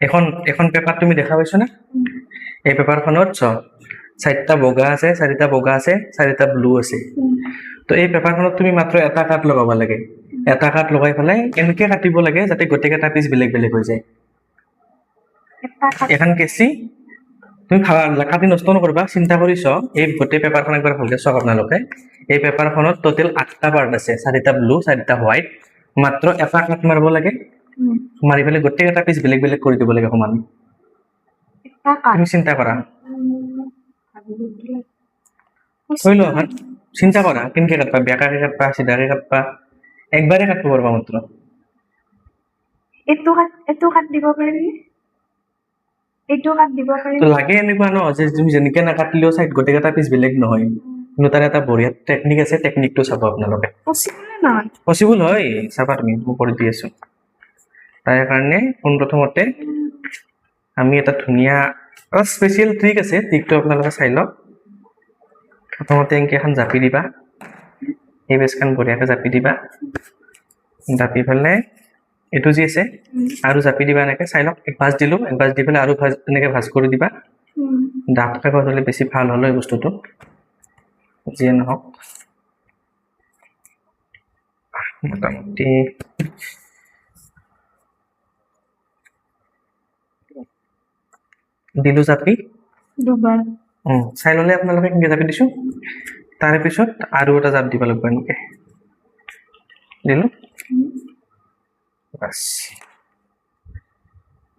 এখন এখন পেপাৰ তুমি দেখা পাইছো না এই পেপাৰখনত চাৰিটা বগা আছে চাৰিটা বগা আছে চাৰিটা ব্লু আছে তো এই পেপাৰখনত তুমি মাত্ৰ এটা কাট লগাব লাগে এটা কাট লগাই পেলাই এনেকে কাটিব লাগে যাতে গোটেইকেইটা পিচ বেলেগ বেলেগ হৈ যায় এখন কেঁচি তুমি কাটি নষ্ট নকৰিবা চিন্তা কৰিছ এই গোটেই পেপাৰখন একবাৰ ভালকে চাওক আপোনালোকে এই পেপাৰখনত টোটেল 8টা পাৰ্ট আছে চাৰিটা ব্লু চাৰিটা হোৱাইট মাত্ৰ এটা কাট মাৰিব লাগে মাৰি পেলাই গোটেইকেইটা পিচ বেলেগ বেলেগ কৰি দিব লাগে সমান তুমি চিন্তা কৰা হৈ লোৱা চিন্তা কৰা কেনেকে কাটবা বেকাকে কাটবা চিধাকে কাটবা একবাৰে কাটব পাৰবা মাত্ৰ এইটো কাট দিব পাৰিবি এইটো কাট দিব পাৰিবি তো লাগে এনেকুৱা ন যে তুমি যেনেকে নাকাটিলেও চাইড গোটেইকেইটা পিচ বেলেগ নহয় কিন্তু তাৰ এটা বঢ়িয়া টেকনিক আছে টেকনিকটো চাব আপোনালোকে পচিবল হয় চাবা তুমি মই কৰি দি আছো তাৰ কাৰণে পোনপ্ৰথমতে আমি এটা ধুনীয়া স্পেচিয়েল ট্ৰিক আছে ট্ৰিকটো আপোনালোকে চাই লওক প্ৰথমতে এনেকৈ এখন জাপি দিবা এই বেজখন বঢ়িয়াকৈ জাপি দিবা জাপি পেলাই এইটো যি আছে আৰু জাপি দিবা এনেকৈ চাই লওক এক ভাজ দিলোঁ এক ভাজ দি পেলাই আৰু ভাজ এনেকৈ ভাজ কৰি দিবা ডাঠ কাগজ হ'লে বেছি ভাল হ'ল এই বস্তুটো যিয়ে নহওক মোটামুটি দিলো জাপি দুবাৰ চাই ল'লে আপোনালোকে কেনেকৈ জাপি দিছোঁ তাৰে পিছত আৰু এটা জাপ দিব লাগিব এনেকৈ দিলোঁ বাছ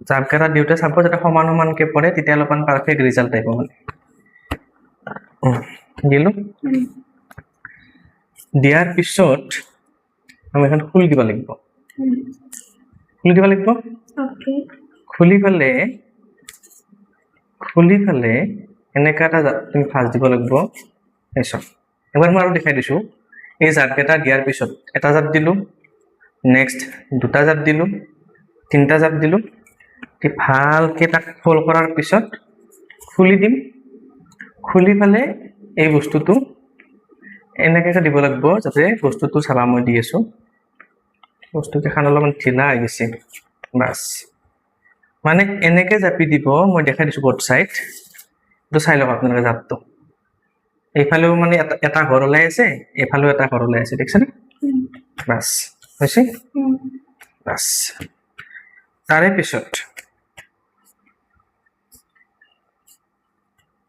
জাপকেইটা দিওঁতে চাব যাতে সমান সমানকৈ পৰে তেতিয়া অলপমান পাৰফেক্ট ৰিজাল্ট আহিব মানে দিলোঁ দিয়াৰ পিছত আমি এখন খুলি দিব লাগিব খুলি পেলে এনেকা এটা তুমি ভাজ দিব লাগিব এই চব এবাৰ মই আৰু দেখাই দিছোঁ এই জাপকেইটা দিয়াৰ পিছত এটা জাপ দিলোঁ নেক্সট দুটা জাপ দিলোঁ তিনিটা জাপ দিলোঁ ভালকৈ তাক ফ'ল্ড কৰাৰ পিছত খুলি দিম খুলি পেলে এই বস্তুটো এনেকৈ দিব লাগিব যাতে বস্তুটো চাবা মই দি আছোঁ বস্তুকেইখন অলপমান ঢিলা হৈ গৈছে বাছ মানে এনেকৈ জাপি দিব মই দেখাই দিছোঁ বৰ্ড চাইড এইটো চাই লওক আপোনালোকে জাপটো এইফালেও মানে এটা ঘৰ ওলাই আছে এইফালেও এটা ঘৰ ওলাই আছে দেখিছেনে বাছ হৈছে বাছ তাৰে পিছত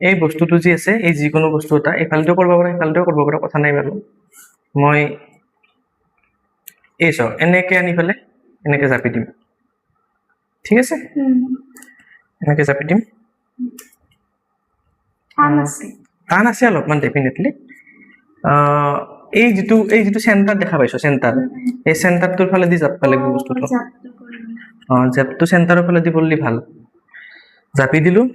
এই বস্তুটো যি আছে এই যিকোনো বস্তু এটা এইফালেও কৰিব পাৰে এইফালেও কৰিব পাৰে কথা নাই বাৰু মই এই চাওক এনেকৈ আনি পেলাই এনেকৈ জাপি দিম ঠিক আছে এনেকৈ জাপি দিম টান আছে অলপমান ডেফিনেটলি এই যিটো চেণ্টাৰ দেখা পাইছো চেণ্টাৰ এই চেণ্টাৰটোৰ ফালে দি জাপবা লাগিব বস্তুটো জাপটো চেণ্টাৰৰ ফালে দি পৰলি ভাল জাপি দিলোঁ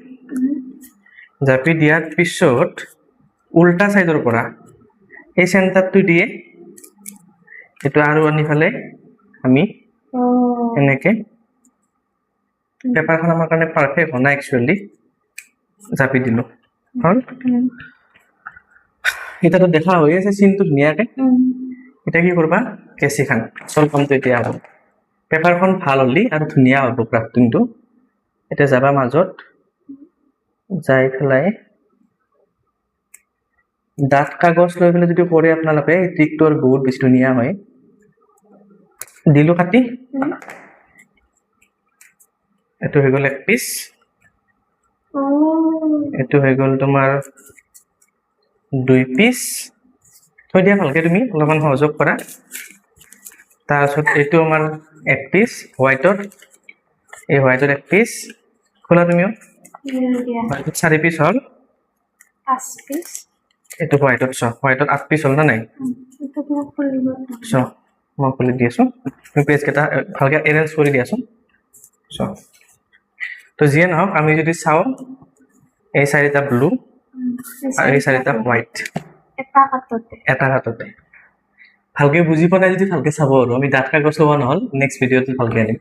জাপি দিয়াৰ পিছত উল্টা চাইডৰ পৰা এই চেণ্টাৰটো দিয়ে এইটো আৰু আনি পেলে আমি এনেকৈ পেপাৰখন আমাৰ কাৰণে পাৰফেক্ট হোৱা নাই একচুৱেলি জাপি দিলোঁ হ'ল এতিয়াতো দেখা হৈ আছে চিনটো ধুনীয়াকৈ এতিয়া কি কৰিবা কেঁচিখন আচল কামটো এতিয়া হ'ব পেপাৰখন ভাল হ'লি আৰু ধুনীয়া হ'ব ক্ৰাফটিংটো এতিয়া যাবা মাজত যাই পেলাই ডাঠ কাগজ লৈ পেলাই যদি কৰে আপোনালোকে এই ট্ৰিকটো আৰু বহুত বেছি ধুনীয়া হয় দিলোঁ কাটি এইটো হৈ গ'ল এক পিচ এইটো হৈ গ'ল তোমাৰ 2 পিচ থৈ দিয়া ভালকৈ তুমি অলপমান সহযোগ কৰা তাৰপিছত এইটো আমাৰ 1 পিচ হোৱাইটৰ এই হোৱাইটৰ 1 পিচ খোলা তুমিও 4 পিচ হ'ল 5 পিচ এইটো হোৱাইটত হোৱাইটত 8 পিচ হ'ল না নাই মই খুলি দি আছোঁ তুমি পেজকেইটা ভালকৈ এৰেঞ্জ কৰি দিয়াচোন তো যিয়ে নহওক আমি যদি চাওঁ এই 4টা ব্লু আৰু এই 4টা হোৱাইট এটা কাটতে ভালকৈ বুজি পোৱা নাই যদি ভালকৈ চাব আৰু আমি ডাঠ কাগজ ল'ব নহ'ল নেক্সট ভিডিঅ'টো ভালকৈ আনিম